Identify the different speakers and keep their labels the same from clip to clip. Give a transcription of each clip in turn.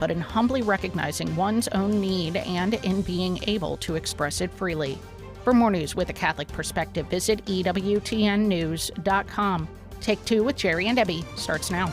Speaker 1: but in humbly recognizing one's own need and in being able to express it freely. For more news with a Catholic perspective, visit EWTNnews.com. Take Two with Jerry and Debbie starts now.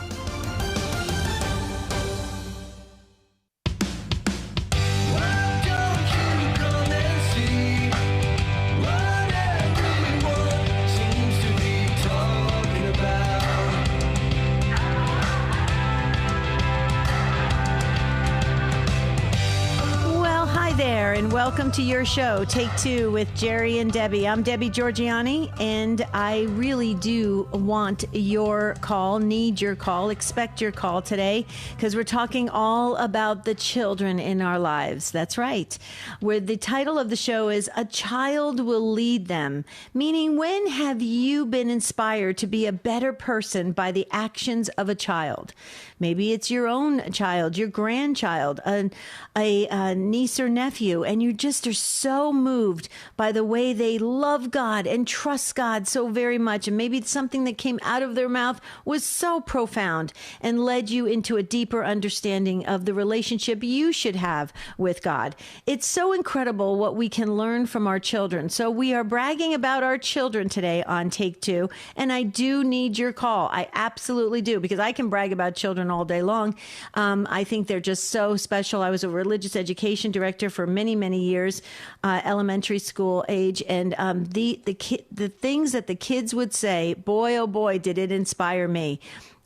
Speaker 2: And welcome to your show, Take Two with Jerry and Debbie. I'm Debbie Georgiani, and I really do want your call, need your call, expect your call today, because we're talking all about the children in our lives. That's right. Where the title of the show is A Child Will Lead Them, meaning when have you been inspired to be a better person by the actions of a child? Maybe it's your own child, your grandchild, a niece or nephew, and you just are so moved by the way they love God and trust God so very much. And maybe it's something that came out of their mouth was so profound and led you into a deeper understanding of the relationship you should have with God. It's so incredible what we can learn from our children. So we are bragging about our children today on Take Two, and I do need your call. I absolutely do, because I can brag about children all day long. I think they're just so special. I was a religious education director for many, many years, elementary school age, and the things that the kids would say, boy, oh boy, did it inspire me.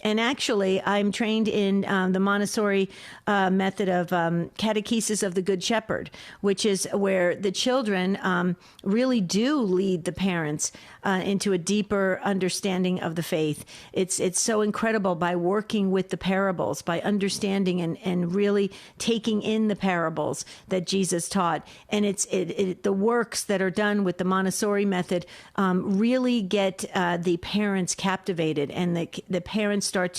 Speaker 2: And actually, I'm trained in the Montessori method of catechesis of the Good Shepherd, which is where the children really do lead the parents into a deeper understanding of the faith. It's so incredible by working with the parables, by understanding and really taking in the parables that Jesus taught. And the works that are done with the Montessori method really get the parents captivated, and the parents start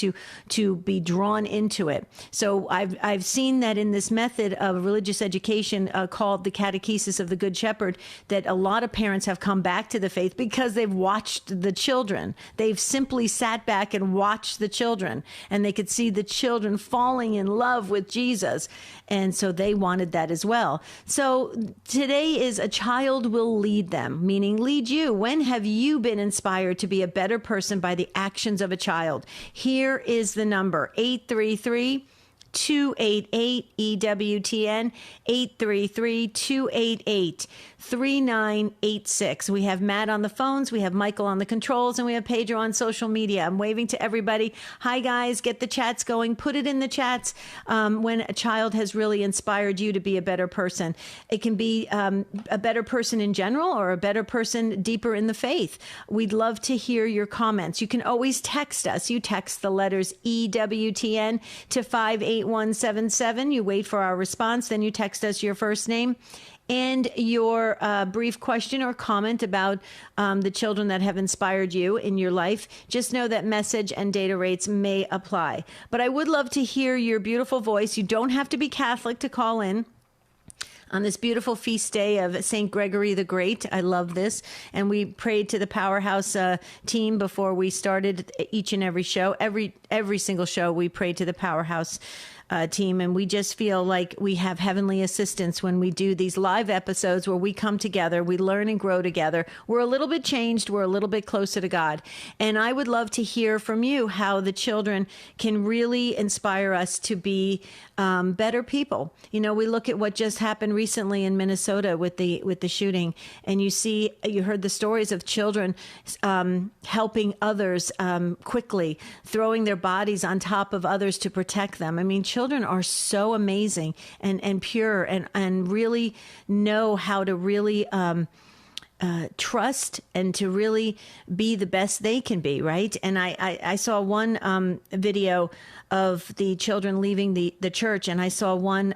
Speaker 2: to be drawn into it. So I've seen that in this method of religious education called the catechesis of the Good Shepherd, that a lot of parents have come back to the faith because they've watched the children. They've simply sat back and watched the children, and they could see the children falling in love with Jesus. And so they wanted that as well. So today is A Child Will Lead Them, meaning lead you. When have you been inspired to be a better person by the actions of a child? Here is the number, 833-288-EWTN, 833-288-3986. We have Matt on the phones, we have Michael on the controls, and we have Pedro on social media. I'm waving to everybody. Hi, guys. Get the chats going. Put it in the chats when a child has really inspired you to be a better person. It can be a better person in general or a better person deeper in the faith. We'd love to hear your comments. You can always text us. You text the letters EWTN to 58177. You wait for our response. Then you text us your first name and your brief question or comment about the children that have inspired you in your life. Just know that message and data rates may apply. But I would love to hear your beautiful voice. You don't have to be Catholic to call in. On this beautiful feast day of St. Gregory the Great. I love this. And we prayed to the Powerhouse team before we started each and every show. Every single show, we prayed to the Powerhouse team, and we just feel like we have heavenly assistance when we do these live episodes where we come together, we learn and grow together. We're a little bit changed, we're a little bit closer to God. And I would love to hear from you how the children can really inspire us to be better people. You know, we look at what just happened recently in Minnesota with the shooting, and you heard the stories of children helping others quickly, throwing their bodies on top of others to protect them. I mean, children are so amazing and pure and really know how to really trust and to really be the best they can be, right? And I saw one video of the children leaving the church, and I saw one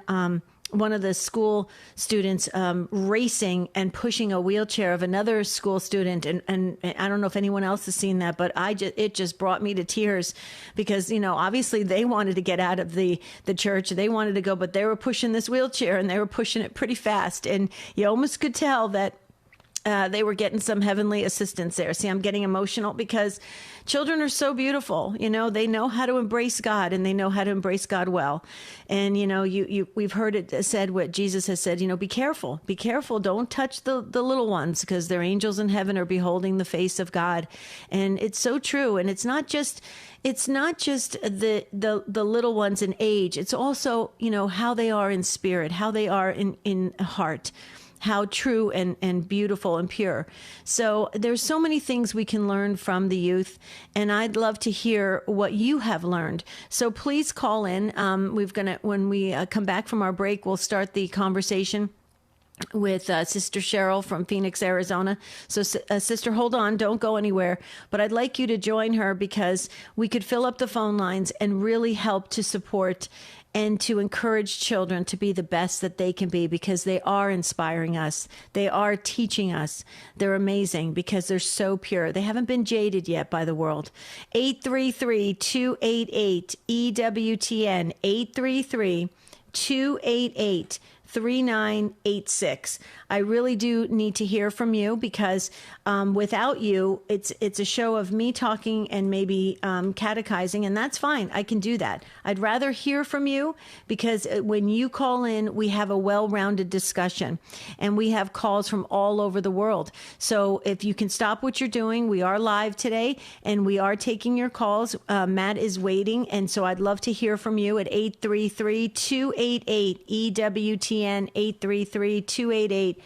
Speaker 2: of the school students racing and pushing a wheelchair of another school student. And I don't know if anyone else has seen that, but it just brought me to tears because, you know, obviously they wanted to get out of the church. They wanted to go, but they were pushing this wheelchair and they were pushing it pretty fast. And you almost could tell that they were getting some heavenly assistance there. See, I'm getting emotional because children are so beautiful. They know how to embrace God, and they know how to embrace God well. And, we've heard it said, what Jesus has said, be careful, don't touch the little ones, because their angels in heaven are beholding the face of God. And it's so true. And it's not just the little ones in age. It's also, how they are in spirit, how they are in heart, how true and beautiful and pure. So there's so many things we can learn from the youth, and I'd love to hear what you have learned. So please call in. When we come back from our break, we'll start the conversation with Sister Cheryl from Phoenix, Arizona. So, Sister, hold on. Don't go anywhere. But I'd like you to join her, because we could fill up the phone lines and really help to support and to encourage children to be the best that they can be, because they are inspiring us. They are teaching us. They're amazing because they're so pure. They haven't been jaded yet by the world. 833-288-EWTN, 833-288-3986. I really do need to hear from you, because without you, it's a show of me talking and maybe catechizing, and that's fine. I can do that. I'd rather hear from you, because when you call in, we have a well-rounded discussion, and we have calls from all over the world. So if you can stop what you're doing, we are live today, and we are taking your calls. Matt is waiting, and so I'd love to hear from you at 833-288-EWTN, 833-288-3986.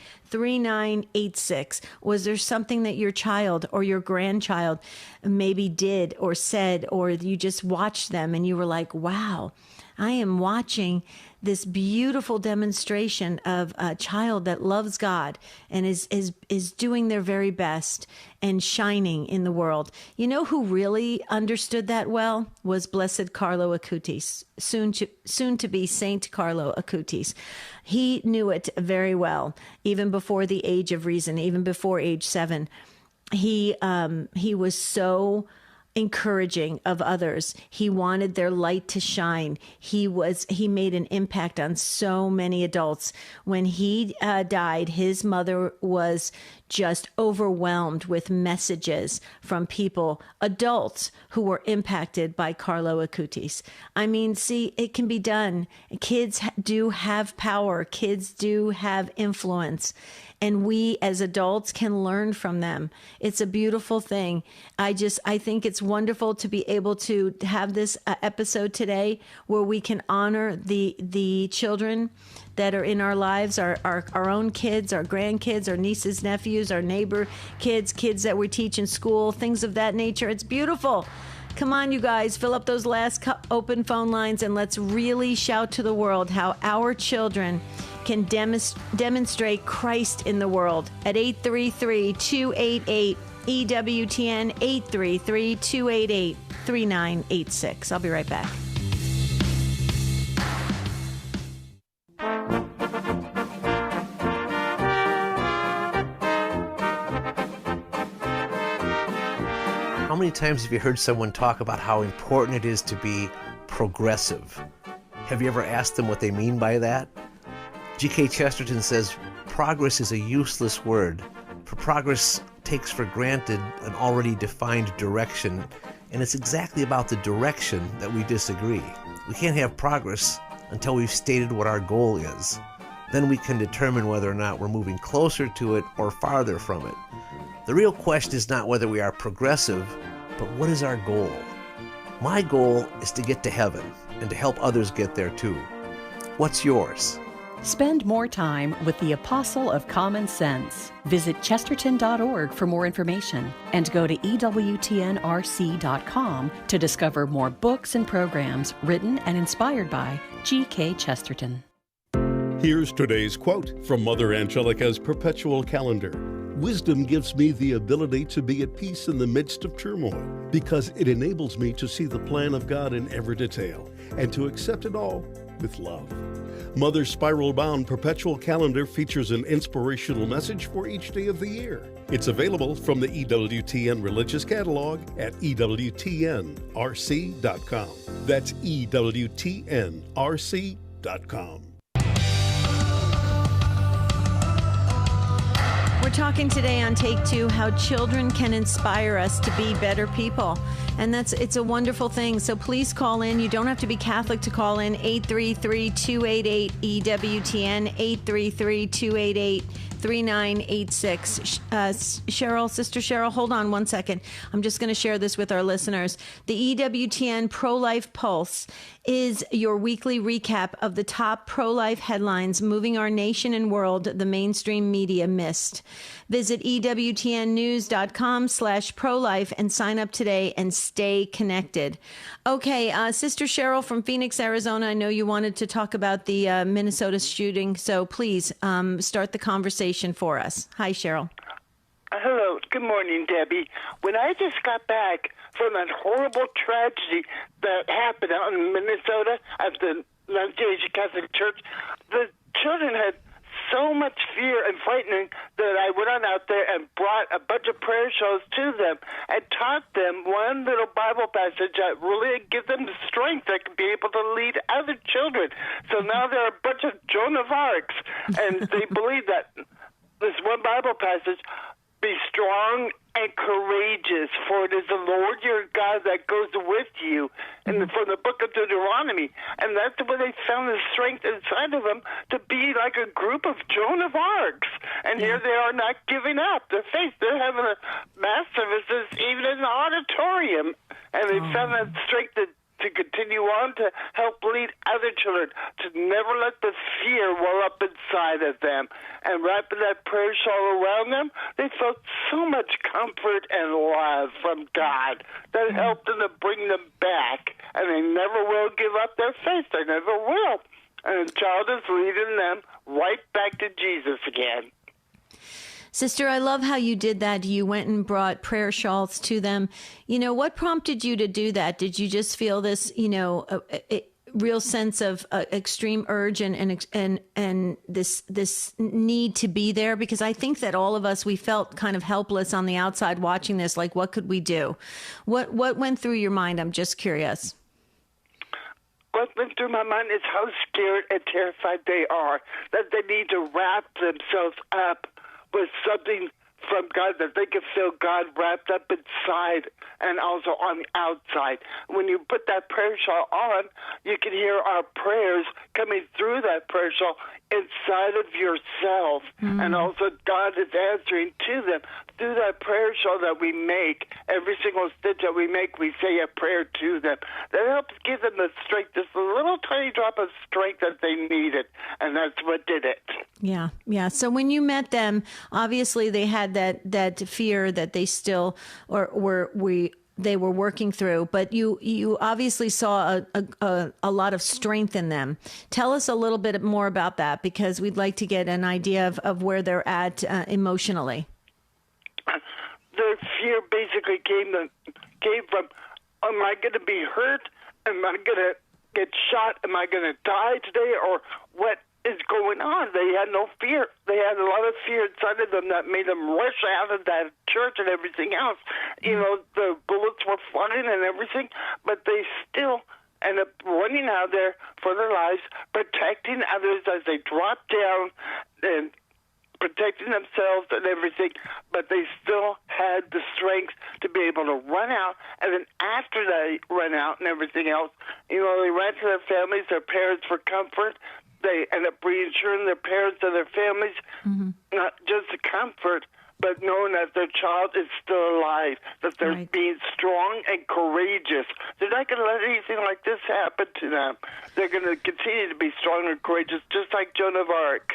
Speaker 2: Was there something that your child or your grandchild maybe did or said, or you just watched them and you were like, wow, I am watching this beautiful demonstration of a child that loves God and is doing their very best and shining in the world? You know who really understood that well was Blessed Carlo Acutis, soon to be Saint Carlo Acutis. He knew it very well, even before the age of reason, even before age 7. He was so encouraging of others. He wanted their light to shine. He made an impact on so many adults. When he died, his mother was just overwhelmed with messages from people, adults who were impacted by Carlo Acutis. I mean, see, it can be done. Kids do have power. Kids do have influence. And we as adults can learn from them. It's a beautiful thing. I think it's wonderful to be able to have this episode today where we can honor the children that are in our lives, our own kids, our grandkids, our nieces, nephews, our neighbor kids that we teach in school, things of that nature. It's beautiful. Come on, you guys, fill up those last open phone lines, and let's really shout to the world how our children can demonstrate Christ in the world at 833-288-EWTN, 833-288-3986. I'll be right back.
Speaker 3: How many times have you heard someone talk about how important it is to be progressive? Have you ever asked them what they mean by that? G.K. Chesterton says, progress is a useless word, for progress takes for granted an already defined direction, and it's exactly about the direction that we disagree. We can't have progress until we've stated what our goal is. Then we can determine whether or not we're moving closer to it or farther from it. The real question is not whether we are progressive, but what is our goal? My goal is to get to heaven and to help others get there too. What's yours?
Speaker 4: Spend more time with the Apostle of Common Sense. Visit chesterton.org for more information and go to EWTNRC.com to discover more books and programs written and inspired by G.K. Chesterton.
Speaker 5: Here's today's quote from Mother Angelica's perpetual calendar. Wisdom gives me the ability to be at peace in the midst of turmoil because it enables me to see the plan of God in every detail and to accept it all with love. Mother's spiral-bound perpetual calendar features an inspirational message for each day of the year. It's available from the EWTN Religious Catalog at EWTNRC.com. That's EWTNRC.com.
Speaker 2: We're talking today on Take Two how children can inspire us to be better people. And it's a wonderful thing. So please call in. You don't have to be Catholic to call in. 833-288-EWTN, 833-288-3986. Cheryl, Sister Cheryl, hold on one second. I'm just going to share this with our listeners. The EWTN Pro-Life Pulse is your weekly recap of the top pro-life headlines moving our nation and world the mainstream media missed. Visit EWTNnews.com/pro-life and sign up today and stay connected. Okay, Sister Cheryl from Phoenix, Arizona, I know you wanted to talk about the Minnesota shooting, so please start the conversation for us. Hi, Cheryl.
Speaker 6: Hello. Good morning, Debbie. When I just got back from that horrible tragedy that happened out in Minnesota at the United Catholic Church, the children had so much fear and frightening that I went on out there and brought a bunch of prayer shows to them and taught them one little Bible passage that really give them the strength that could be able to lead other children. So now they're a bunch of Joan of Arcs, and they believe that this one Bible passage, be strong and courageous, for it is the Lord your God that goes with you. And from the book of Deuteronomy. And that's where they found the strength inside of them to be like a group of Joan of Arcs. And here they are not giving up their faith. They're having a mass services even in the auditorium. And they found that strength to continue on to help lead other children, to never let the fear well up inside of them. And wrapping that prayer shawl around them, they felt so much comfort and love from God that helped them to bring them back. And they never will give up their faith. They never will. And the child is leading them right back to Jesus again.
Speaker 2: Sister, I love how you did that. You went and brought prayer shawls to them. You know, what prompted you to do that? Did you just feel this, a real sense of extreme urge and this need to be there? Because I think that all of us, we felt kind of helpless on the outside watching this. Like, what could we do? What went through your mind? I'm just curious.
Speaker 6: What went through my mind is how scared and terrified they are, that they need to wrap themselves up with something from God, that they can feel God wrapped up inside and also on the outside. When you put that prayer shawl on, you can hear our prayers coming through that prayer shawl inside of yourself. And also God is answering to them through that prayer shawl that we make. Every single stitch that we make, we say a prayer to them. That helps give them the strength, just a little tiny drop of strength that they needed. And that's what did it.
Speaker 2: Yeah. So when you met them, obviously they had that fear that they still they were working through, but you obviously saw a lot of strength in them. Tell us a little bit more about that, because we'd like to get an idea of where they're at emotionally.
Speaker 6: Their fear basically came from, am I going to be hurt? Am I going to get shot? Am I going to die today? Or what is going on? They had no fear. They had a lot of fear inside of them that made them rush out of that church and everything else. You know, the bullets were flying and everything, but they still end up running out there for their lives, protecting others as they drop down and protecting themselves and everything, but they still had the strength to be able to run out. And then after they run out and everything else, you know, they ran to their families, their parents for comfort. They end up reassuring their parents and their families, not just the comfort, but knowing that their child is still alive, that they're being strong and courageous. They're not going to let anything like this happen to them. They're going to continue to be strong and courageous, just like Joan of Arc.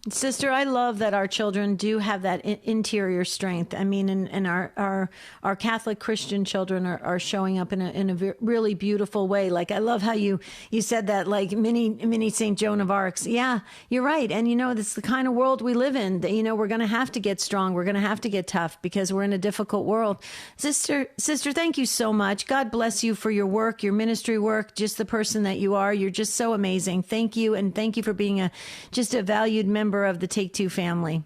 Speaker 2: Sister, I love that our children do have that interior strength. I mean, and our Catholic Christian children are showing up in a really beautiful way. Like, I love how you said that, like mini St. Joan of Arcs. Yeah, you're right. And, you know, this is the kind of world we live in. That, you know, we're going to have to get strong. We're going to have to get tough because we're in a difficult world. Sister, thank you so much. God bless you for your work, your ministry work, just the person that you are. You're just so amazing. Thank you. And thank you for being just a valued member of the Take Two family.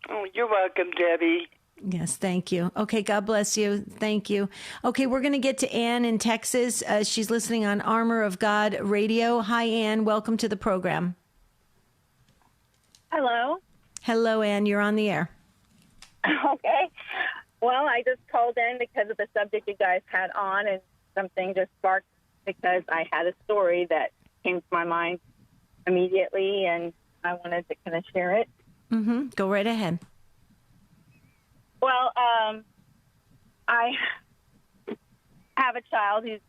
Speaker 6: Oh, you're welcome, Debbie.
Speaker 2: Yes, thank you. Okay, God bless you. Thank you. Okay, we're going to get to Ann in Texas. She's listening on Armor of God Radio. Hi, Ann. Welcome to the program.
Speaker 7: Hello.
Speaker 2: Hello, Ann. You're on the air.
Speaker 7: Okay. Well, I just called in because of the subject you guys had on, and something just sparked because I had a story that came to my mind immediately, and I wanted to kind of share it.
Speaker 2: Mm-hmm. Go right ahead.
Speaker 7: Well, I have a child who's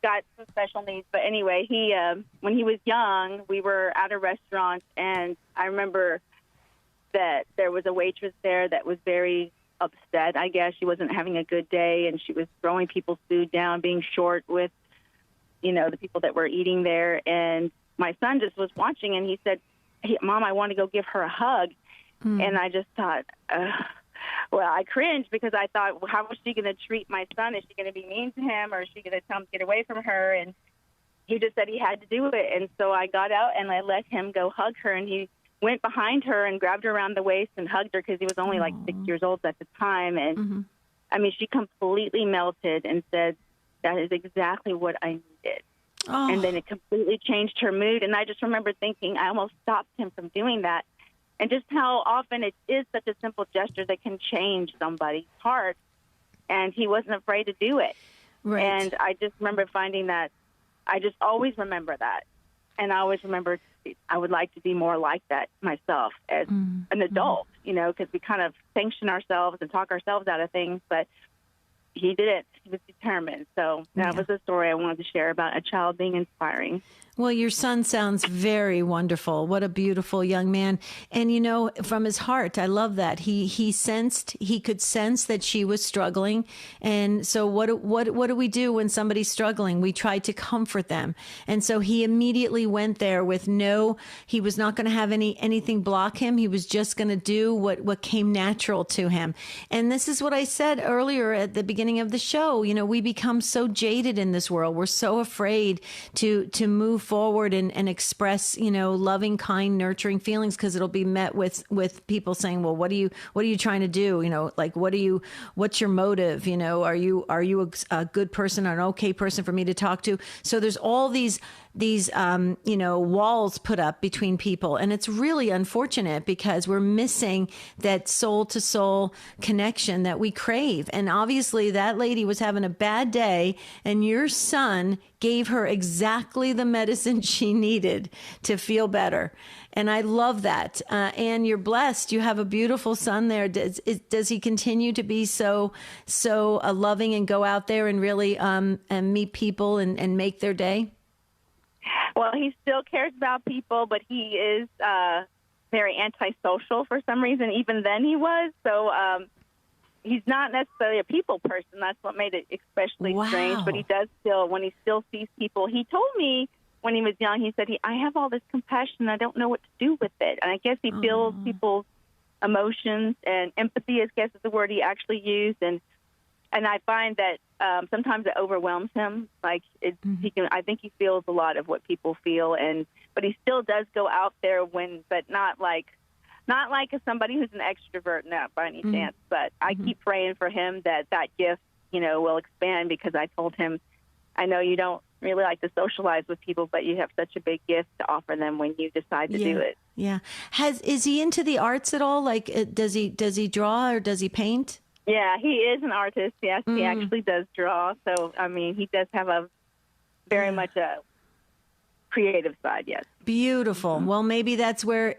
Speaker 7: got some special needs, but anyway, he when he was young, we were at a restaurant, and I remember that there was a waitress there that was very upset. I guess she wasn't having a good day, and she was throwing people's food down, being short with, the people that were eating there. And my son just was watching, and he said, "Hey, Mom, I want to go give her a hug." And I just thought, well, I cringed because I thought, well, how was she going to treat my son? Is she going to be mean to him, or is she going to tell him to get away from her? And he just said he had to do it. And so I got out and I let him go hug her, and he went behind her and grabbed her around the waist and hugged her because he was only like 6 years old at the time. And I mean, she completely melted and said, "That is exactly what I needed."
Speaker 2: Oh.
Speaker 7: And then it completely changed her mood. And I just remember thinking, I almost stopped him from doing that. And just how often it is such a simple gesture that can change somebody's heart. And he wasn't afraid to do it.
Speaker 2: Right.
Speaker 7: And I just remember finding that, I just always remember that. And I always remember I would like to be more like that myself as an adult, because we kind of sanction ourselves and talk ourselves out of things. But he didn't. He was determined. So that was a story I wanted to share about a child being inspiring.
Speaker 2: Well, your son sounds very wonderful. What a beautiful young man. And, from his heart, I love that. He could sense that she was struggling. And so what do we do when somebody's struggling? We try to comfort them. And so he immediately went there with he was not going to have anything block him. He was just going to do what came natural to him. And this is what I said earlier at the beginning of the show. We become so jaded in this world. We're so afraid to move forward and express, loving, kind, nurturing feelings, because it'll be met with people saying, well, what are you trying to do? What's your motive? Are you a good person or an okay person for me to talk to? So there's all these walls put up between people. And it's really unfortunate because we're missing that soul to soul connection that we crave. And obviously that lady was having a bad day, and your son gave her exactly the medicine she needed to feel better. And I love that. And you're blessed. You have a beautiful son there. Does he continue to be so loving and go out there and really and meet people and make their day?
Speaker 7: Well, he still cares about people, but he is very antisocial for some reason. Even then he was. So he's not necessarily a people person. That's what made it especially strange. But he does still, when he still sees people, he told me when he was young, he said, I have all this compassion. I don't know what to do with it. And I guess he feels people's emotions, and empathy, I guess is the word he actually used. And I find that sometimes it overwhelms him. I think he feels a lot of what people feel, but he still does go out there but not like somebody who's an extrovert, not by any chance. But I keep praying for him that gift, will expand, because I told him, I know you don't really like to socialize with people, but you have such a big gift to offer them when you decide to do it.
Speaker 2: Yeah. Is he into the arts at all? Like, does he draw or does he paint?
Speaker 7: Yeah, he is an artist. Yes, he actually does draw. So, I mean, he does have a very much a creative side, yes.
Speaker 2: Beautiful. Well, maybe that's where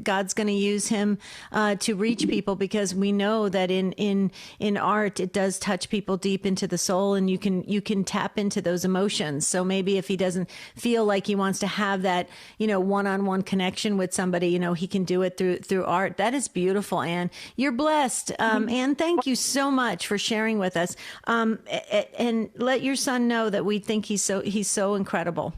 Speaker 2: God's going to use him to reach people, because we know that in art it does touch people deep into the soul, and you can tap into those emotions. So maybe if he doesn't feel like he wants to have that one-on-one connection with somebody, he can do it through art. That is beautiful, Anne. You're blessed, Anne. Thank you so much for sharing with us, and let your son know that we think he's so incredible.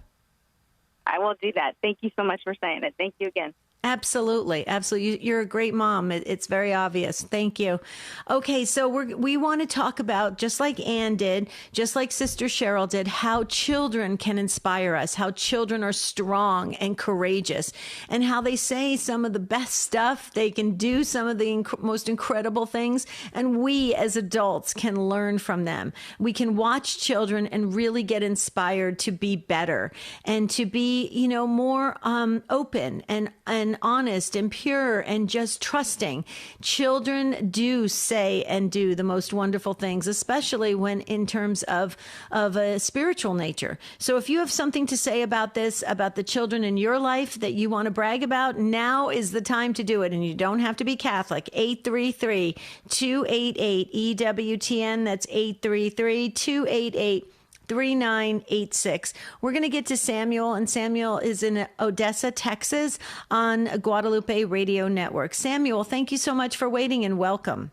Speaker 7: I will do that. Thank you so much for saying it. Thank you again.
Speaker 2: Absolutely. Absolutely. You're a great mom. It's very obvious. Thank you. Okay. So we want to talk about, just like Anne did, just like Sister Cheryl did, how children can inspire us, how children are strong and courageous, and how they say some of the best stuff. They can do some of the most incredible things. And we as adults can learn from them. We can watch children and really get inspired to be better and to be, more open and and honest and pure and just trusting. Children do say and do the most wonderful things, especially when in terms of a spiritual nature. So if you have something to say about this, about the children in your life that you want to brag about, now is the time to do it. And you don't have to be Catholic. 833-288-EWTN. That's 833-288-3986. We're going to get to Samuel, and Samuel is in Odessa, Texas on Guadalupe Radio Network. Samuel, thank you so much for waiting and welcome.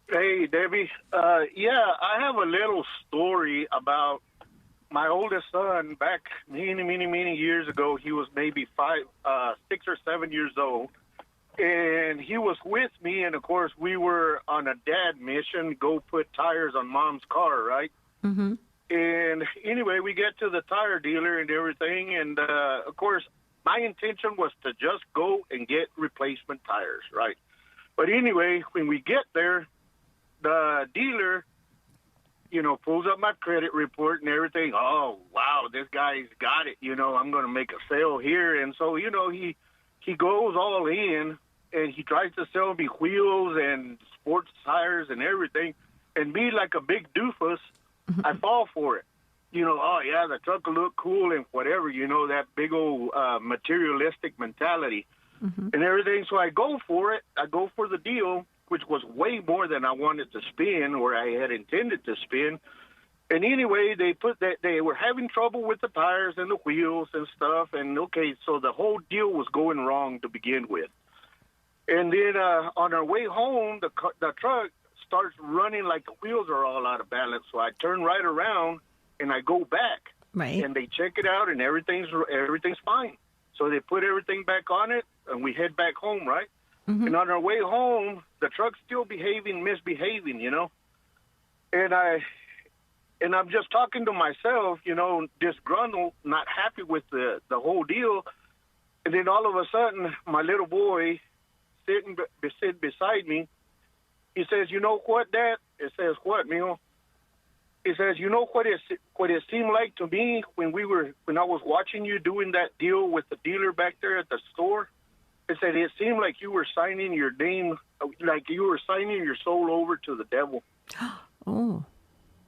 Speaker 8: Hey, Debbie. I have a little story about my oldest son. Back many years ago, he was maybe 6 or 7 years old, and he was with me, and of course we were on a dad mission, go put tires on mom's car, right?
Speaker 2: Mm-hmm.
Speaker 8: And anyway, we get to the tire dealer and everything, and of course my intention was to just go and get replacement tires, right? But anyway, when we get there, the dealer, pulls up my credit report and everything. Oh, wow, this guy's got it. I'm going to make a sale here. And so, he goes all in, and he tries to sell me wheels and sports tires and everything. And me, like a big doofus, I fall for it. Oh, yeah, the truck will look cool and whatever, that big old materialistic mentality and everything. So I go for it. I go for the deal, which was way more than I wanted to spend or I had intended to spend. And anyway, they were having trouble with the tires and the wheels and stuff. And okay, so the whole deal was going wrong to begin with. And then on our way home, the truck starts running like the wheels are all out of balance. So I turn right around and I go back.
Speaker 2: Right.
Speaker 8: And they check it out and everything's fine. So they put everything back on it and we head back home, right? Mm-hmm. And on our way home, the truck's still misbehaving, And I'm just talking to myself, disgruntled, not happy with the whole deal. And then all of a sudden, my little boy sitting beside me, he says, "You know what, Dad?" It says, "What, Mio?" He says, "You know what it seemed like to me when I was watching you doing that deal with the dealer back there at the store? It said it seemed like you were signing your name, like you were signing your soul over to the devil."
Speaker 2: Oh.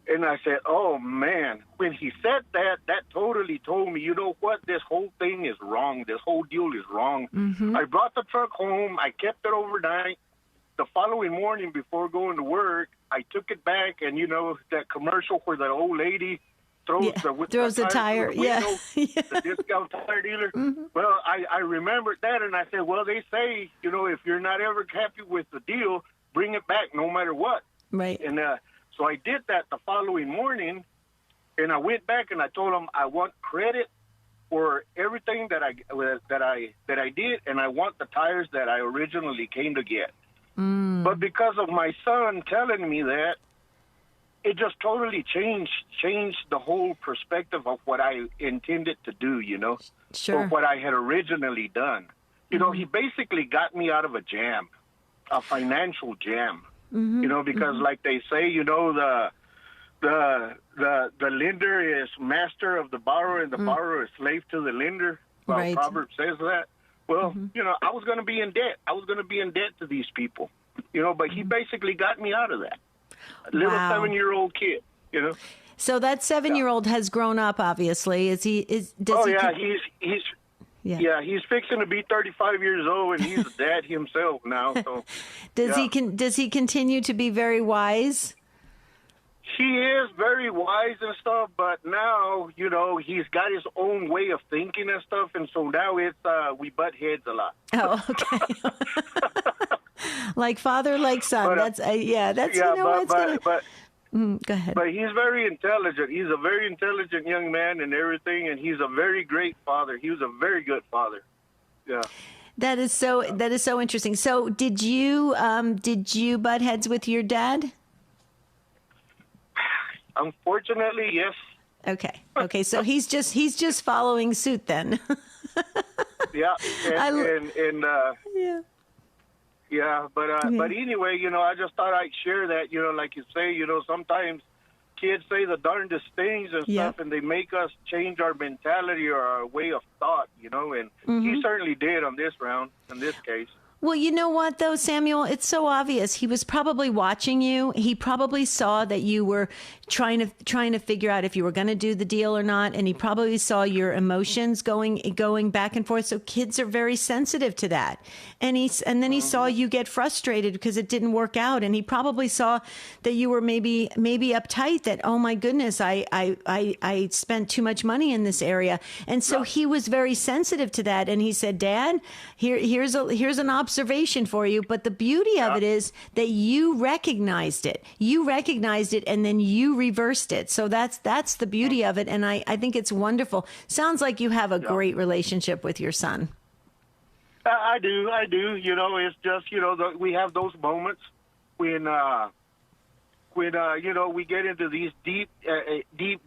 Speaker 8: And I said, "Oh, man." When he said that, that totally told me, you know what? This whole thing is wrong. This whole deal is wrong. Mm-hmm. I brought the truck home. I kept it overnight. The following morning before going to work, I took it back, and, that commercial where the old lady throws
Speaker 2: the tire.
Speaker 8: The discount tire dealer. Mm-hmm. Well, I remembered that, and I said, well, they say, if you're not ever happy with the deal, bring it back no matter what.
Speaker 2: Right.
Speaker 8: And so I did that the following morning, and I went back and I told them I want credit for everything that I did, and I want the tires that I originally came to get. Mm. But because of my son telling me that, it just totally changed the whole perspective of what I intended to do,
Speaker 2: Sure.
Speaker 8: or what I had originally done. He basically got me out of a jam, a financial jam. Mm-hmm. Because like they say, the lender is master of the borrower and the borrower is slave to the lender. Well,
Speaker 2: right.
Speaker 8: Proverbs says that. Well, I was going to be in debt. I was going to be in debt to these people, but he basically got me out of that. A little 7-year-old kid,
Speaker 2: So that 7-year-old has grown up, obviously. He's fixing to be 35 years old, and he's a dad himself now. So, does he continue to be very wise?
Speaker 8: He is very wise and stuff, but now, he's got his own way of thinking and stuff, and so now it's we butt heads a lot.
Speaker 2: Oh, okay. Like father, like son. But, go ahead.
Speaker 8: But he's very intelligent. He's a very intelligent young man and everything, and he's a very great father. He was a very good father. Yeah.
Speaker 2: That is so interesting. So did you butt heads with your dad?
Speaker 8: Unfortunately, yes.
Speaker 2: Okay. So he's just following suit then.
Speaker 8: Yeah. But anyway, I just thought I'd share that, like you say, sometimes kids say the darndest things and stuff, and they make us change our mentality or our way of thought, and he certainly did on this round, in this case.
Speaker 2: Well, you know what, though, Samuel? It's so obvious. He was probably watching you. He probably saw that you were trying to figure out if you were going to do the deal or not, and he probably saw your emotions going back and forth. So kids are very sensitive to that. And then he saw you get frustrated because it didn't work out, and he probably saw that you were maybe uptight. That, oh my goodness, I spent too much money in this area, and so he was very sensitive to that. And he said, "Dad, here's an observation for you." But the beauty of it is that you recognized it. You recognized it, and then you reversed it. So that's the beauty of it. And I think it's wonderful. Sounds like you have a great relationship with your son.
Speaker 8: I do. It's just, we have those moments when we get into these deep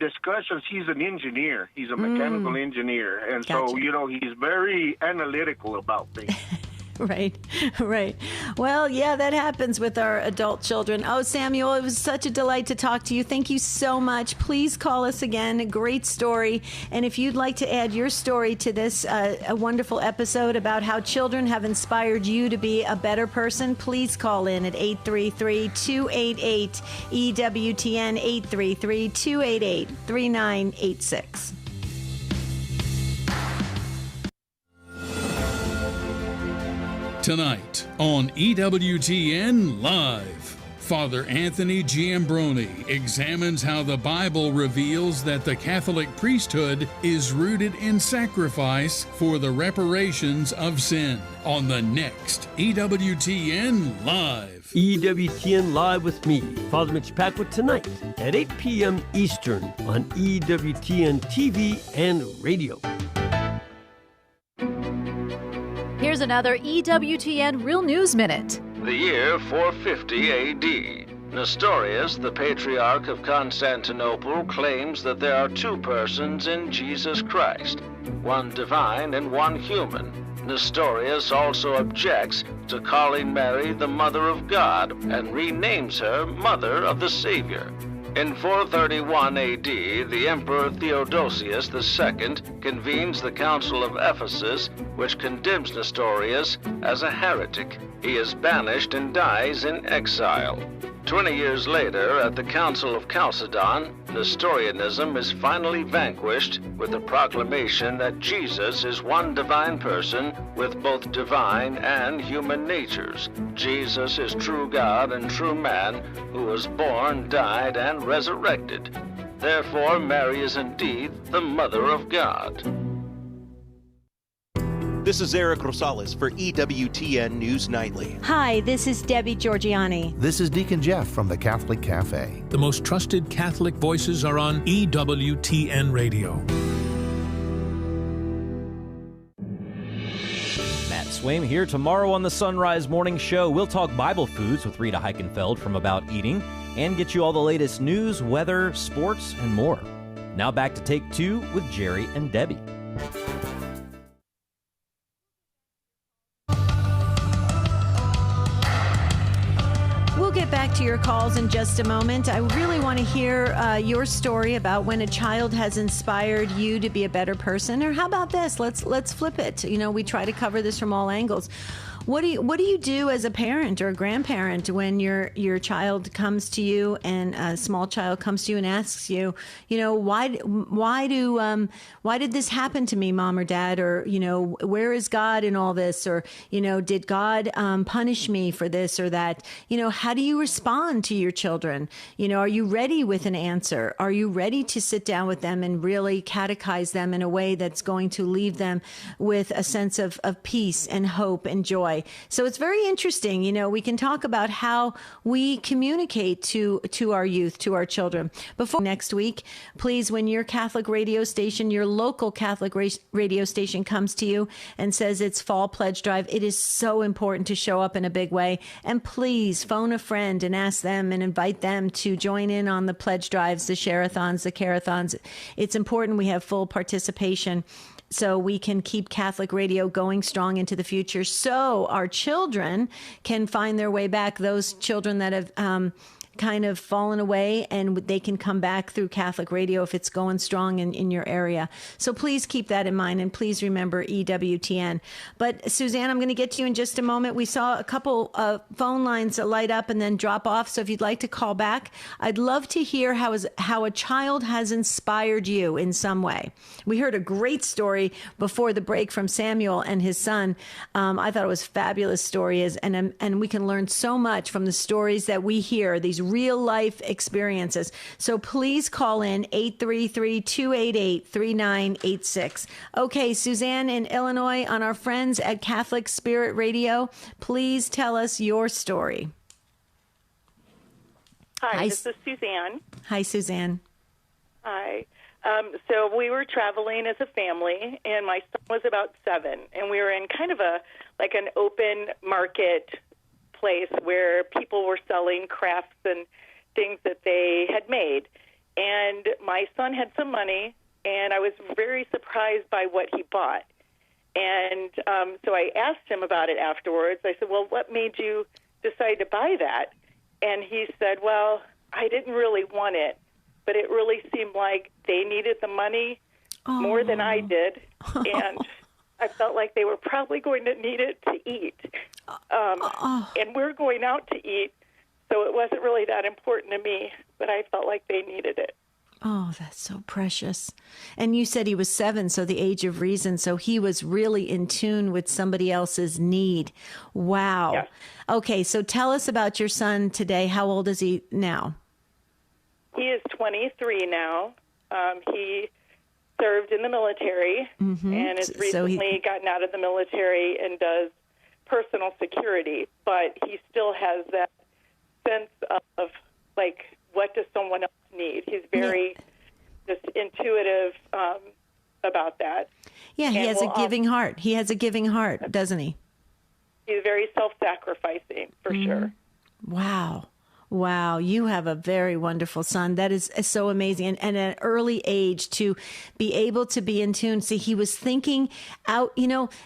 Speaker 8: discussions. He's an engineer. He's a mechanical engineer. And so, he's very analytical about things.
Speaker 2: Right. Well, yeah, that happens with our adult children. Oh, Samuel, it was such a delight to talk to you. Thank you so much. Please call us again. A great story. And if you'd like to add your story to this a wonderful episode about how children have inspired you to be a better person, please call in at 833-288-EWTN, 833-288-3986.
Speaker 9: Tonight on EWTN Live, Father Anthony Giambroni examines how the Bible reveals that the Catholic priesthood is rooted in sacrifice for the reparations of sin on the next EWTN Live.
Speaker 10: EWTN Live with me, Father Mitch Packwood, tonight at 8 p.m. Eastern on EWTN TV and radio.
Speaker 11: Here's another EWTN Real News Minute.
Speaker 12: The year 450 A.D. Nestorius, the Patriarch of Constantinople, claims that there are two persons in Jesus Christ, one divine and one human. Nestorius also objects to calling Mary the Mother of God and renames her Mother of the Savior. In 431 A.D., the Emperor Theodosius II convenes the Council of Ephesus, which condemns Nestorius as a heretic. He is banished and dies in exile. 20 years later, at the Council of Chalcedon, Nestorianism is finally vanquished with the proclamation that Jesus is one divine person with both divine and human natures. Jesus is true God and true man who was born, died, and resurrected. Therefore, Mary is indeed the Mother of God.
Speaker 13: This is Eric Rosales for EWTN News Nightly.
Speaker 2: Hi, this is Debbie Georgianni.
Speaker 14: This is Deacon Jeff from the Catholic Cafe.
Speaker 15: The most trusted Catholic voices are on EWTN Radio.
Speaker 16: Matt Swaim here. Tomorrow on the Sunrise Morning Show, we'll talk Bible foods with Rita Heichenfeld from About Eating and get you all the latest news, weather, sports, and more. Now back to Take Two with Jerry and Debbie.
Speaker 2: We'll get back to your calls in just a moment. I really want to hear your story about when a child has inspired you to be a better person. Or how about this? Let's flip it. We try to cover this from all angles. What do you do as a parent or a grandparent when your child comes to you and a small child comes to you and asks you, why did this happen to me, Mom or Dad? Or, where is God in all this? Or, did God punish me for this or that? How do you respond to your children? Are you ready with an answer? Are you ready to sit down with them and really catechize them in a way that's going to leave them with a sense of peace and hope and joy? So it's very interesting. We can talk about how we communicate to our youth, to our children. Before next week, please, when your Catholic radio station, your local Catholic radio station comes to you and says it's Fall Pledge Drive, it is so important to show up in a big way. And please phone a friend and ask them and invite them to join in on the pledge drives, the share-a-thons, the care-a-thons. It's important we have full participation so we can keep Catholic radio going strong into the future, so our children can find their way back. Those children that have kind of fallen away, and they can come back through Catholic radio if it's going strong in your area. So please keep that in mind, and please remember EWTN. But Suzanne, I'm going to get to you in just a moment. We saw a couple of phone lines light up and then drop off. So if you'd like to call back, I'd love to hear how a child has inspired you in some way. We heard a great story before the break from Samuel and his son. I thought it was a fabulous story, and we can learn so much from the stories that we hear, these real life experiences. So please call in 833-288-3986. Okay, Suzanne in Illinois, on our friends at Catholic Spirit Radio, please tell us your story.
Speaker 17: Hi, this is Suzanne.
Speaker 2: Hi, Suzanne.
Speaker 17: Hi. So we were traveling as a family, and my son was about 7, and we were in kind of an open market place where people were selling crafts and things that they had made. And my son had some money, and I was very surprised by what he bought. And so I asked him about it afterwards. I said, well, what made you decide to buy that? And he said, well, I didn't really want it, but it really seemed like they needed the money more than I did. And I felt like they were probably going to need it to eat. And we're going out to eat, so it wasn't really that important to me, but I felt like they needed it.
Speaker 2: Oh, that's so precious. And you said he was 7, so the age of reason. So he was really in tune with somebody else's need. Wow. Yeah. Okay, so tell us about your son today. How old is he now?
Speaker 17: He is 23 now. He served in the military and has recently gotten out of the military and does personal security, but he still has that sense of, like, what does someone else need? He's very just intuitive about that.
Speaker 2: Yeah, he has a giving heart. He has a giving heart, doesn't he?
Speaker 17: He's very self-sacrificing, for sure.
Speaker 2: Wow. Wow, you have a very wonderful son. That is so amazing. And at an early age to be able to be in tune. See, he was thinking out,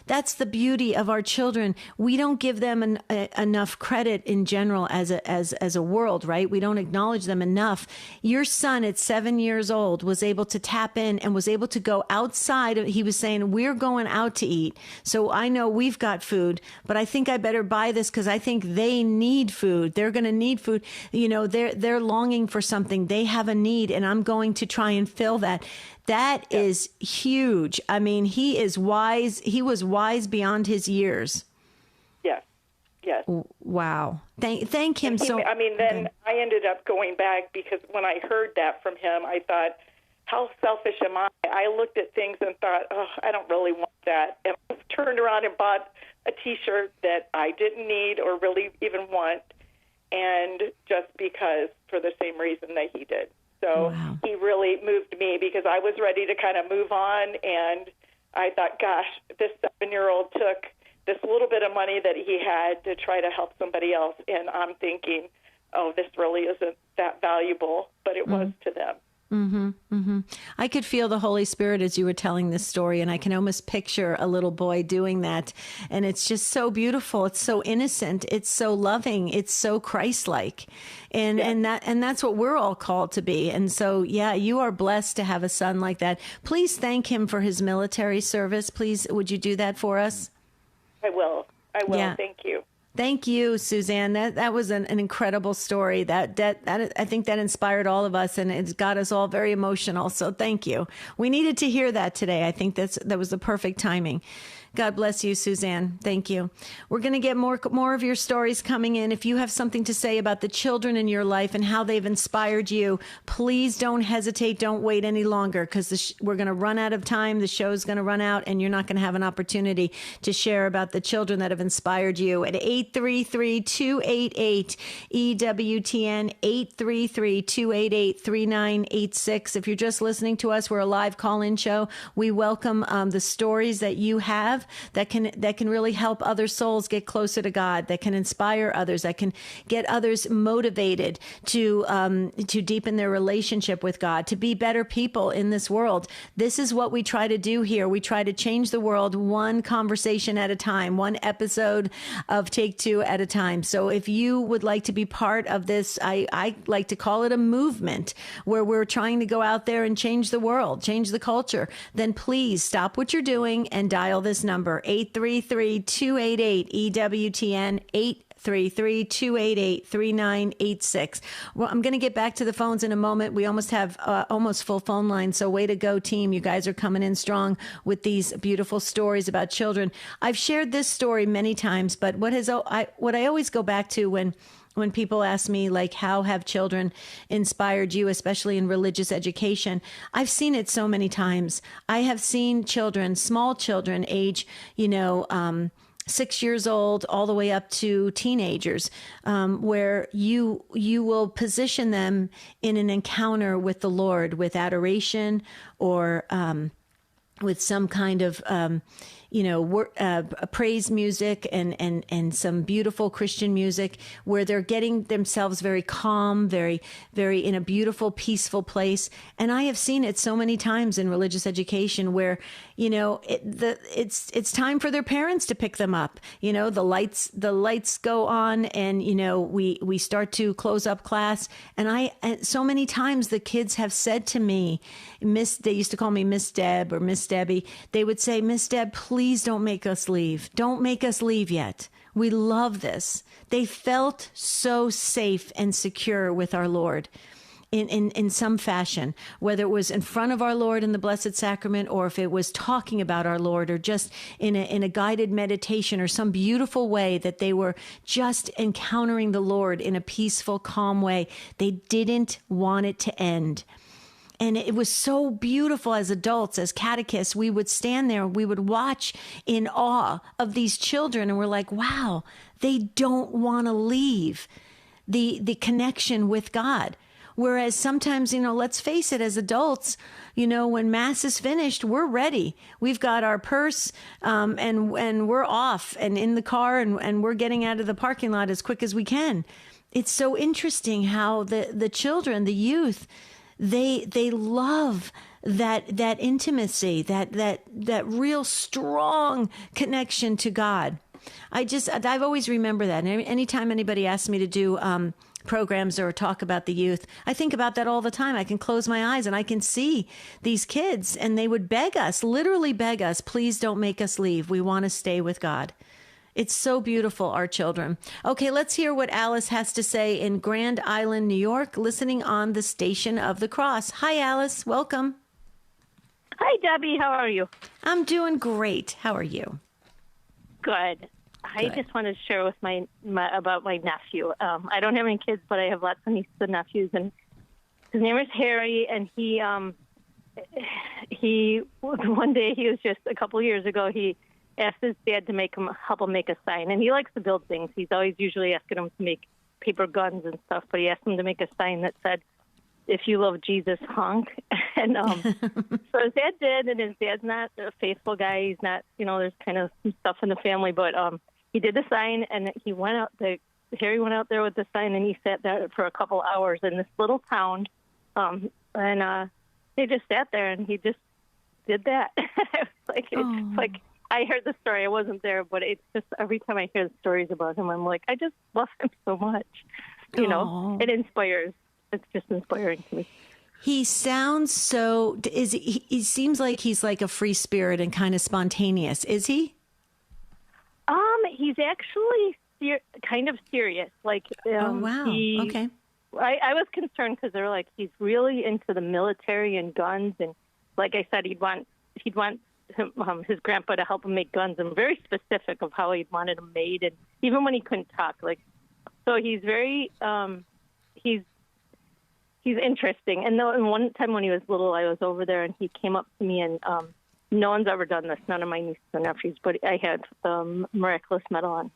Speaker 2: that's the beauty of our children. We don't give them enough credit in general as a world, right? We don't acknowledge them enough. Your son at 7 years old was able to tap in and was able to go outside. He was saying, we're going out to eat. So I know we've got food, but I think I better buy this because I think they need food. They're going to need food. They're longing for something. They have a need, and I'm going to try and fill that. That is huge. I mean, he is wise. He was wise beyond his years.
Speaker 17: Yes. Yes.
Speaker 2: Wow. Thank him so.
Speaker 17: Then I ended up going back because when I heard that from him, I thought, how selfish am I? I looked at things and thought, oh, I don't really want that. And I turned around and bought a T-shirt that I didn't need or really even want. And just because, for the same reason that he did. So He really moved me because I was ready to kind of move on. And I thought, gosh, this 7-year-old took this little bit of money that he had to try to help somebody else. And I'm thinking, oh, this really isn't that valuable, but it was to them.
Speaker 2: I could feel the Holy Spirit as you were telling this story, and I can almost picture a little boy doing that. And it's just so beautiful. It's so innocent. It's so loving. It's so Christ-like. And that's what we're all called to be. And so, you are blessed to have a son like that. Please thank him for his military service. Please, would you do that for us?
Speaker 17: I will. Yeah. Thank you.
Speaker 2: Thank you, Suzanne. That was an incredible story. That I think that inspired all of us, and it's got us all very emotional. So thank you. We needed to hear that today. I think that was the perfect timing. God bless you, Suzanne. Thank you. We're going to get more of your stories coming in. If you have something to say about the children in your life and how they've inspired you, please don't hesitate. Don't wait any longer because we're going to run out of time. The show is going to run out, and you're not going to have an opportunity to share about the children that have inspired you. At 833-288-EWTN, 833-288-3986. If you're just listening to us, we're a live call-in show. We welcome the stories that you have that can really help other souls get closer to God, that can inspire others, that can get others motivated to deepen their relationship with God, to be better people in this world. This is what we try to do here. We try to change the world one conversation at a time, one episode of Take take two at a time. So if you would like to be part of this, I like to call it a movement where we're trying to go out there and change the world, change the culture, then please stop what you're doing and dial this number, 833-288-EWTN, 833-288-3986. Well, I'm going to get back to the phones in a moment. We almost have almost full phone lines. So way to go, team. You guys are coming in strong with these beautiful stories about children. I've shared this story many times, but what I always go back to when people ask me, like, how have children inspired you, especially in religious education? I've seen it so many times. I have seen children, small children, age, 6 years old all the way up to teenagers, where you will position them in an encounter with the Lord, with adoration or with some kind of praise music and some beautiful Christian music, where they're getting themselves very calm, very, very in a beautiful, peaceful place. And I have seen it so many times in religious education where, it's time for their parents to pick them up. The lights go on, and, we start to close up class. And so many times the kids have said to me, they used to call me Miss Deb or Miss Debbie. They would say, Miss Deb, please don't make us leave. Don't make us leave yet. We love this. They felt so safe and secure with our Lord in some fashion, whether it was in front of our Lord in the Blessed Sacrament, or if it was talking about our Lord, or just in a guided meditation, or some beautiful way that they were just encountering the Lord in a peaceful, calm way. They didn't want it to end. And it was so beautiful. As adults, as catechists, we would stand there, we would watch in awe of these children, and we're like, wow, they don't want to leave the connection with God. Whereas sometimes, let's face it, as adults, when Mass is finished, we're ready. We've got our purse, and we're off and in the car, and we're getting out of the parking lot as quick as we can. It's so interesting how the children, the youth, they love that intimacy, that real strong connection to God. I've always remembered that. And anytime anybody asks me to do programs or talk about the youth, I think about that all the time. I can close my eyes and I can see these kids, and they would literally beg us, please don't make us leave. We want to stay with God. It's so beautiful, our children. Okay, let's hear what Alice has to say in Grand Island, New York, listening on the Station of the Cross. Hi, Alice. Welcome.
Speaker 18: Hi, Debbie. How are you?
Speaker 2: I'm doing great. How are you?
Speaker 18: Good. I just wanted to share with about my nephew. I don't have any kids, but I have lots of nieces and nephews, and his name is Harry. And he one day, he was just a couple years ago, he asked his dad to help him make a sign, and he likes to build things. He's always usually asking him to make paper guns and stuff, but he asked him to make a sign that said, "If you love Jesus, honk." And so his dad did, and his dad's not a faithful guy. He's not, there's kind of some stuff in the family, but he did the sign, and Harry went out there with the sign, and he sat there for a couple hours in this little town, and they just sat there, and he just did that. It's like I heard the story. I wasn't there, but it's just every time I hear the stories about him, I'm like, I just love him so much. It inspires. It's just inspiring to me.
Speaker 2: He sounds so. He seems like he's like a free spirit and kind of spontaneous. Is he?
Speaker 18: He's actually kind of serious.
Speaker 2: Oh wow. Okay.
Speaker 18: I was concerned because they're like, he's really into the military and guns, and like I said, he'd want his grandpa to help him make guns, and very specific of how he'd wanted them made, and even when he couldn't talk, so he's very he's interesting. And one time when he was little, I was over there, and he came up to me, and no one's ever done this, none of my nieces and nephews, but I had the miraculous medal on.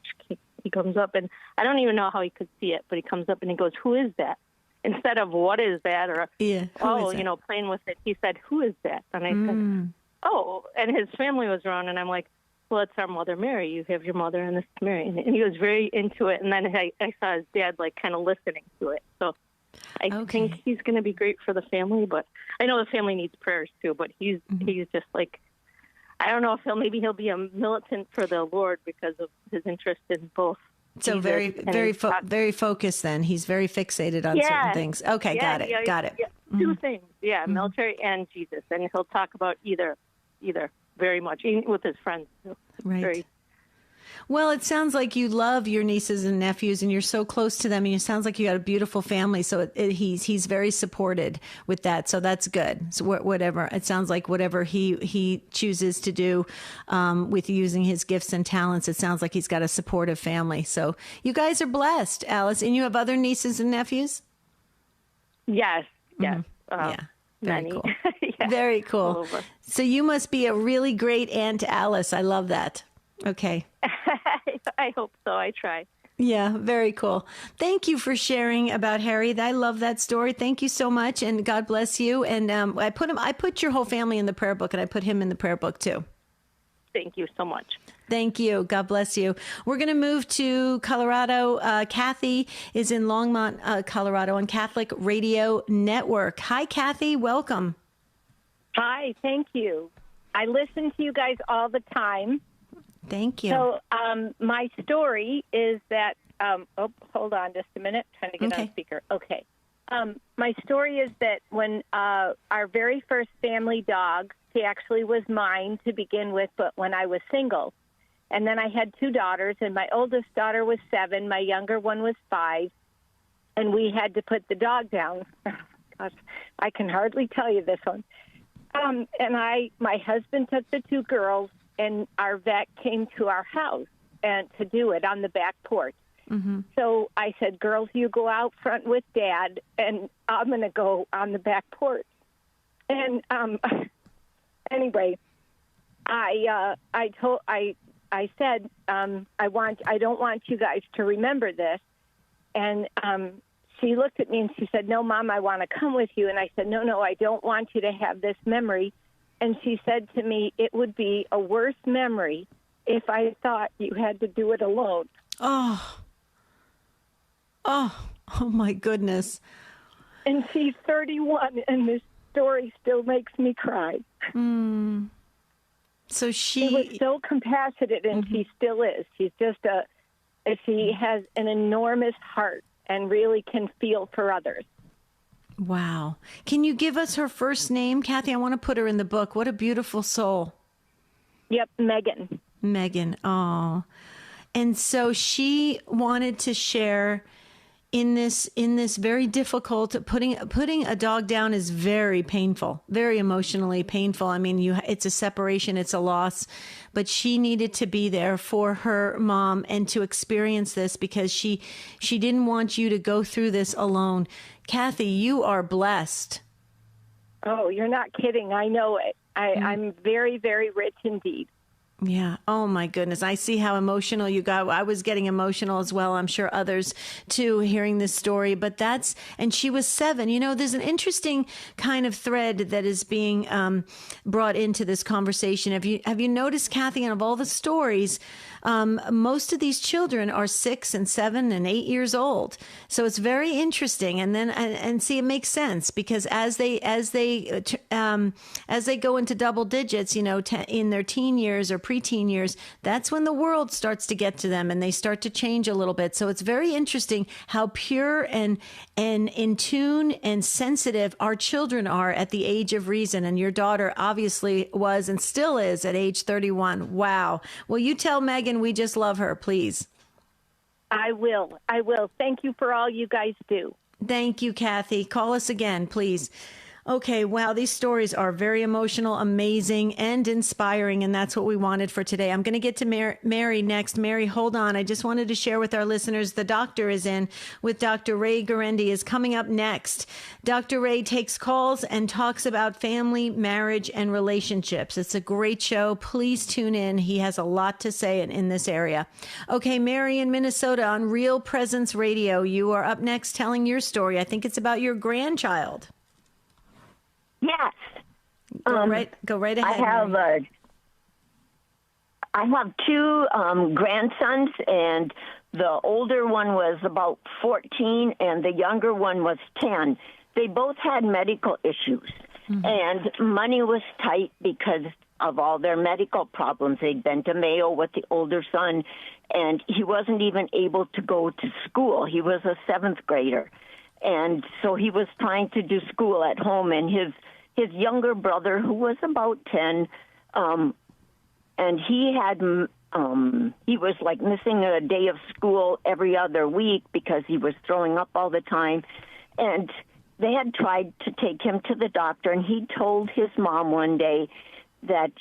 Speaker 18: He comes up, and I don't even know how he could see it, but he comes up and he goes, "Who is that?" Instead of "what is that?" or playing with it, he said, "Who is that?" And I said, "Oh," and his family was around, and I'm like, "Well, it's our Mother Mary. You have your mother, and this is Mary." And he was very into it, and then I saw his dad kind of listening to it. So I think he's going to be great for the family, but I know the family needs prayers too. But he's just I don't know if he'll be a militant for the Lord because of his interest in both
Speaker 2: So very focused then. He's very fixated on certain things. Okay, got it.
Speaker 18: Yeah, two things. Yeah, military and Jesus. And he'll talk about either very much, even with his friends.
Speaker 2: Right. Well, it sounds like you love your nieces and nephews, and you're so close to them, and it sounds like you got a beautiful family. So he's very supported with that. So that's good. So whatever it sounds like, whatever he chooses to do with using his gifts and talents, it sounds like he's got a supportive family. So you guys are blessed, Alice, and you have other nieces and nephews.
Speaker 18: Yes.
Speaker 2: Yeah. Very
Speaker 18: many.
Speaker 2: cool. Very cool. So you must be a really great Aunt Alice. I love that. Okay.
Speaker 18: I hope so. I try.
Speaker 2: Yeah, very cool. Thank you for sharing about Harry. I love that story. Thank you so much, and God bless you. And I put your whole family in the prayer book, and I put him in the prayer book too.
Speaker 18: Thank you so much.
Speaker 2: Thank you. God bless you. We're going to move to Colorado. Kathy is in Longmont, Colorado, on Catholic Radio Network. Hi, Kathy. Welcome.
Speaker 19: Hi. Thank you. I listen to you guys all the time.
Speaker 2: Thank you.
Speaker 19: So my story is that, hold on just a minute. Trying to get on speaker. Okay. My story is that when our very first family dog, he actually was mine to begin with, but when I was single. And then I had two daughters, and my oldest daughter was 7. My younger one was 5. And we had to put the dog down. Gosh, I can hardly tell you this one. And my husband took the 2 girls, and our vet came to our house and to do it on the back porch. Mm-hmm. So I said, girls, you go out front with Dad, and I'm going to go on the back porch. And anyway, I said, I don't want you guys to remember this. And she looked at me and she said, no, Mom, I want to come with you. And I said, no, I don't want you to have this memory. And she said to me, it would be a worse memory if I thought you had to do it alone.
Speaker 2: Oh, my goodness.
Speaker 19: And she's 31, and this story still makes me cry.
Speaker 2: Mm. So
Speaker 19: she was so compassionate, and she still is. She's just she has an enormous heart and really can feel for others.
Speaker 2: Wow. Can you give us her first name, Kathy? I want to put her in the book. What a beautiful soul.
Speaker 19: Yep, Megan.
Speaker 2: Megan. Oh. And so she wanted to share in this very difficult, putting a dog down is very painful, very emotionally painful. I mean, it's a separation, it's a loss, but she needed to be there for her mom and to experience this because she didn't want you to go through this alone. Kathy, you are blessed.
Speaker 19: Oh, you're not kidding. I know it. I'm very, very rich indeed.
Speaker 2: Yeah. Oh, my goodness. I see how emotional you got. I was getting emotional as well. I'm sure others, too, hearing this story. But and she was 7. You know, there's an interesting kind of thread that is being brought into this conversation. Have you noticed, Kathy, and of all the stories, most of these children are 6 and 7 and 8 years old. So it's very interesting. And then, and see, it makes sense because as they go into double digits, you know, in their teen years or preteen years, that's when the world starts to get to them and they start to change a little bit. So it's very interesting how pure and in tune and sensitive our children are at the age of reason. And your daughter obviously was and still is at age 31. Wow. Well, you tell Megan we just love her, please.
Speaker 19: I will. Thank you for all you guys do.
Speaker 2: Thank you, Kathy. Call us again, please. Okay, wow, these stories are very emotional, amazing, and inspiring, and that's what we wanted for today. I'm going to get to Mary next. Mary, hold on. I just wanted to share with our listeners, the doctor is in with Dr. Ray Garendi is coming up next. Dr. Ray takes calls and talks about family, marriage, and relationships. It's a great show. Please tune in. He has a lot to say in this area. Okay, Mary in Minnesota on Real Presence Radio. You are up next telling your story. I think it's about your grandchild.
Speaker 20: Yes.
Speaker 2: Go right ahead.
Speaker 20: I have 2 grandsons, and the older one was about 14, and the younger one was 10. They both had medical issues, and money was tight because of all their medical problems. They'd been to Mayo with the older son, and he wasn't even able to go to school. He was a 7th grader. And so he was trying to do school at home, and his younger brother, who was about 10, and he was like missing a day of school every other week because he was throwing up all the time. And they had tried to take him to the doctor, and he told his mom one day that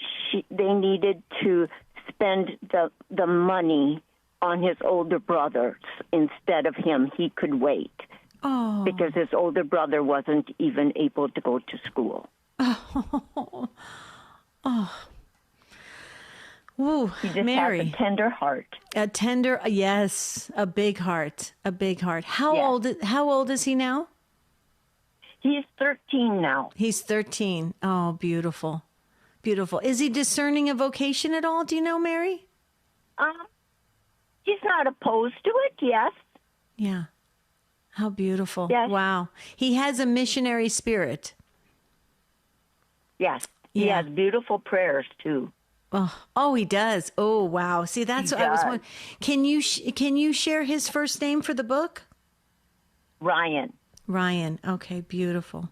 Speaker 20: they needed to spend the money on his older brother instead of him. He could wait.
Speaker 2: Oh.
Speaker 20: Because his older brother wasn't even able to go to school.
Speaker 2: Oh. Ooh,
Speaker 20: he just
Speaker 2: Mary.
Speaker 20: has a tender heart.
Speaker 2: Yes, a big heart. A big heart. How old is he now?
Speaker 20: He's 13 now.
Speaker 2: He's 13. Oh, beautiful. Beautiful. Is he discerning a vocation at all? Do you know, Mary?
Speaker 20: He's not opposed to it, yes.
Speaker 2: Yeah. How beautiful.
Speaker 20: Yes.
Speaker 2: Wow. He has a missionary spirit.
Speaker 20: Yes. He has beautiful prayers, too.
Speaker 2: Oh, he does. Oh, wow. See, that's what I was wondering. Can you share his first name for the book?
Speaker 20: Ryan.
Speaker 2: Ryan. Okay, beautiful.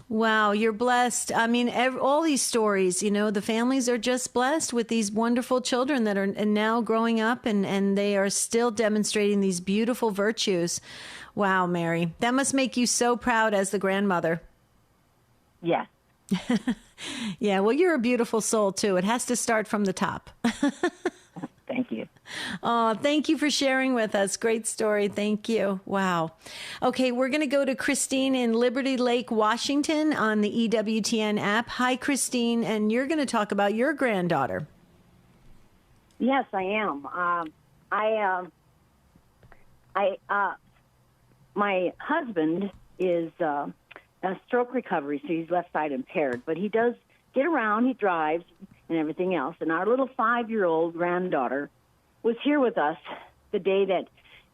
Speaker 2: Wow, you're blessed. I mean, all these stories, the families are just blessed with these wonderful children that are now growing up and they are still demonstrating these beautiful virtues. Wow, Mary, that must make you so proud as the grandmother.
Speaker 20: Yes.
Speaker 2: Yeah, well, you're a beautiful soul, too. It has to start from the top.
Speaker 20: Thank you.
Speaker 2: Oh, thank you for sharing with us. Great story. Thank you. Wow. Okay, we're going to go to Christine in Liberty Lake, Washington on the EWTN app. Hi, Christine, and you're going to talk about your granddaughter.
Speaker 21: Yes, I am. My husband is a stroke recovery, so he's left side impaired, but he does get around, he drives and everything else. And our little 5-year-old granddaughter was here with us the day that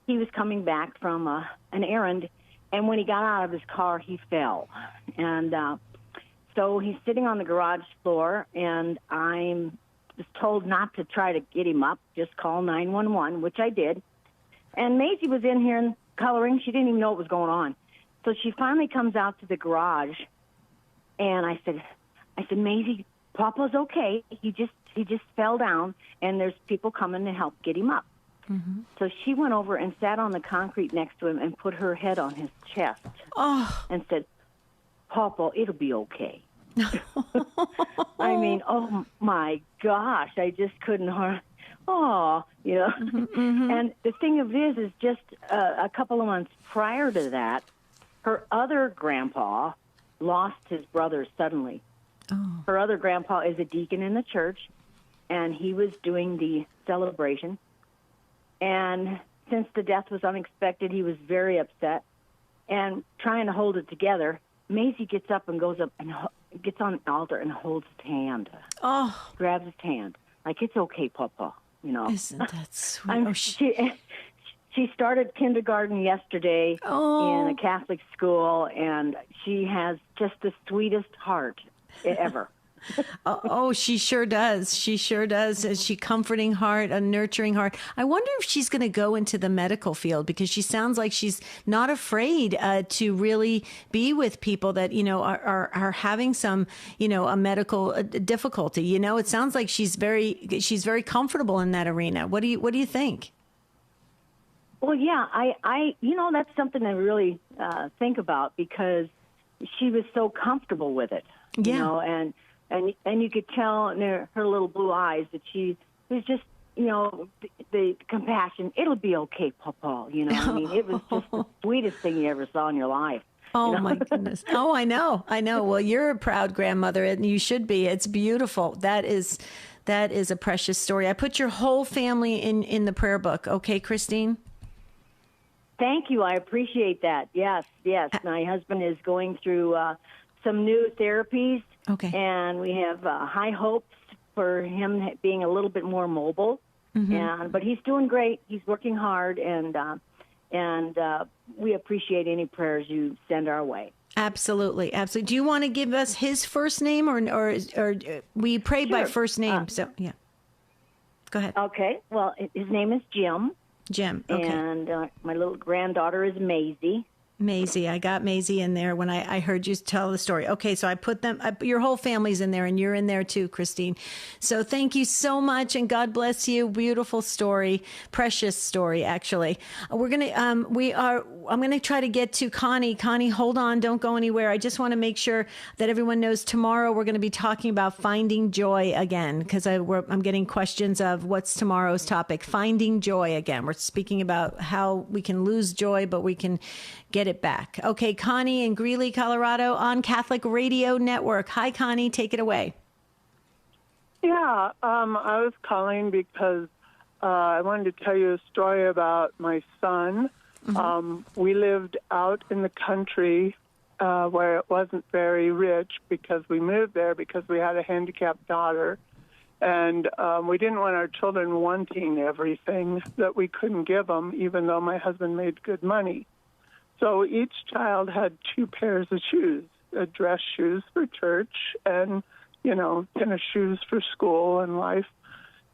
Speaker 21: he was coming back from an errand, and when he got out of his car, he fell. And so he's sitting on the garage floor, and I was told not to try to get him up, just call 911, which I did. And Maisie was in here coloring. She didn't even know what was going on. So she finally comes out to the garage, and I said, Maisie, Papa's okay. He just fell down, and there's people coming to help get him up. Mm-hmm. So she went over and sat on the concrete next to him and put her head on his chest and said, Papa, it'll be okay. I mean, oh, my gosh, I just couldn't Mm-hmm. And the thing of it is just a couple of months prior to that, her other grandpa lost his brother suddenly. Oh. Her other grandpa is a deacon in the church, and he was doing the celebration. And since the death was unexpected, he was very upset. And trying to hold it together, Maisie gets up and goes up and gets on the altar and holds his hand. Oh. Grabs his hand. Like, it's okay, Papa,
Speaker 2: Isn't that sweet?
Speaker 21: She started kindergarten yesterday in a Catholic school, and she has just the sweetest heart ever.
Speaker 2: She sure does. She sure does. Is she comforting heart, a nurturing heart? I wonder if she's going to go into the medical field, because she sounds like she's not afraid to really be with people that are having some a medical difficulty. It sounds like she's very comfortable in that arena. What do you think?
Speaker 21: Well, yeah, I that's something I really think about, because she was so comfortable with it.
Speaker 2: Yeah.
Speaker 21: And you could tell in her little blue eyes that she was just, the compassion. It'll be okay, Papa. I mean, it was just the sweetest thing you ever saw in your life.
Speaker 2: Oh, my goodness. Oh, I know. Well, you're a proud grandmother, and you should be. It's beautiful. That is a precious story. I put your whole family in the prayer book. Okay, Christine?
Speaker 21: Thank you. I appreciate that. Yes. My husband is going through some new therapies.
Speaker 2: Okay.
Speaker 21: And we have high hopes for him being a little bit more mobile. Mm-hmm. But he's doing great. He's working hard, and we appreciate any prayers you send our way.
Speaker 2: Absolutely, absolutely. Do you want to give us his first name, or we pray by first name? So yeah, go ahead.
Speaker 21: Okay. Well, his name is Jim.
Speaker 2: Jim. Okay.
Speaker 21: And my little granddaughter is Maisie.
Speaker 2: Maisie, I got Maisie in there when I heard you tell the story. Okay, so I put them, your whole family's in there, and you're in there too, Christine. So thank you so much, and God bless you. Beautiful story, precious story, actually. I'm gonna try to get to Connie. Connie, hold on, don't go anywhere. I just want to make sure that everyone knows tomorrow we're going to be talking about finding joy again, because I'm getting questions of what's tomorrow's topic. Finding joy again. We're speaking about how we can lose joy, but we can get it back. Okay, Connie in Greeley, Colorado on Catholic Radio Network. Hi, Connie, take it away.
Speaker 1: Yeah, I was calling because I wanted to tell you a story about my son. Mm-hmm. We lived out in the country where it wasn't very rich because we moved there because we had a handicapped daughter. And we didn't want our children wanting everything that we couldn't give them, even though my husband made good money. So each child had 2 pairs of shoes, dress shoes for church and, tennis shoes for school and life.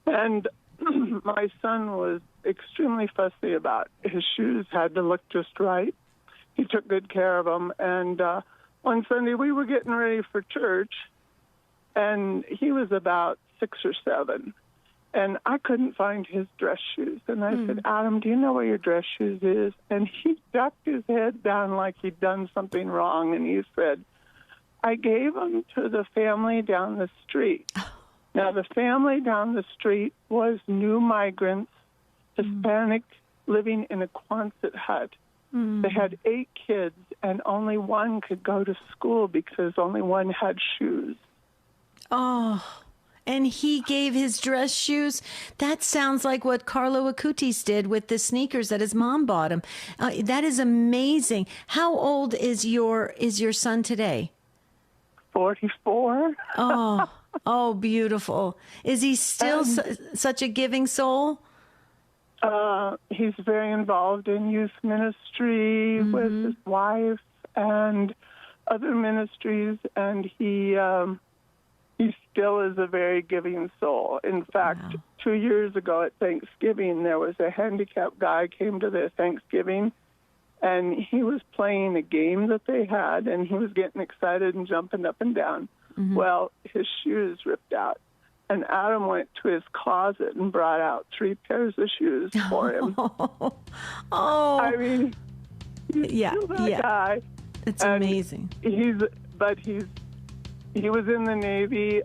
Speaker 1: And my son was extremely fussy about his shoes, had to look just right. He took good care of them. And one Sunday we were getting ready for church, and he was about 6 or 7. And I couldn't find his dress shoes. And I said, Adam, do you know where your dress shoes is? And he ducked his head down like he'd done something wrong. And he said, I gave them to the family down the street. Now, the family down the street was new migrants, Hispanic, living in a Quonset hut. They had 8 kids, and only one could go to school because only one had shoes.
Speaker 2: Oh, and he gave his dress shoes. That sounds like what Carlo Acutis did with the sneakers that his mom bought him. That is amazing. How old is your son today?
Speaker 1: 44.
Speaker 2: Oh, beautiful. Is he still such a giving soul?
Speaker 1: He's very involved in youth ministry with his wife and other ministries, and he still is a very giving soul. In fact, 2 years ago at Thanksgiving, there was a handicapped guy came to their Thanksgiving, and he was playing a game that they had, and he was getting excited and jumping up and down. Well, his shoes ripped out, and Adam went to his closet and brought out 3 pairs of shoes for him. I mean, he's still that guy.
Speaker 2: It's amazing.
Speaker 1: He was in the Navy.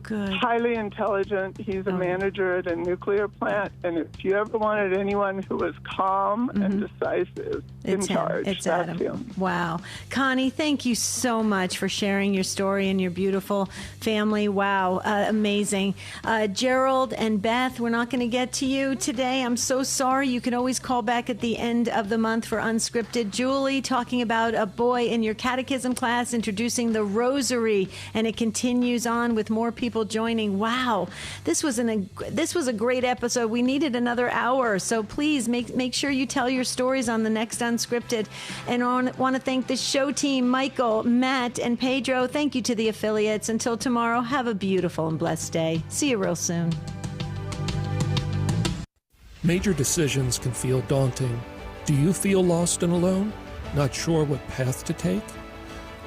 Speaker 2: Good.
Speaker 1: Highly intelligent. He's a manager at a nuclear plant. And if you ever wanted anyone who was calm and decisive in charge,
Speaker 2: it's
Speaker 1: that's
Speaker 2: Adam.
Speaker 1: him.
Speaker 2: Wow. Connie, thank you so much for sharing your story and your beautiful family. Wow. Amazing. Gerald and Beth, we're not going to get to you today. I'm so sorry. You can always call back at the end of the month for Unscripted. Julie, talking about a boy in your catechism class introducing the rosary, and it continues on with more people joining. Wow, this was a great episode. We needed another hour, so please make sure you tell your stories on the next Unscripted. And I want to thank the show team, Michael, Matt, and Pedro. Thank you to the affiliates. Until tomorrow, have a beautiful and blessed day. See you real soon.
Speaker 15: Major decisions can feel daunting. Do you feel lost and alone? Not sure what path to take?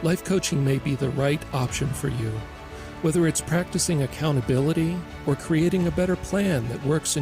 Speaker 15: Life coaching may be the right option for you. Whether it's practicing accountability or creating a better plan that works in your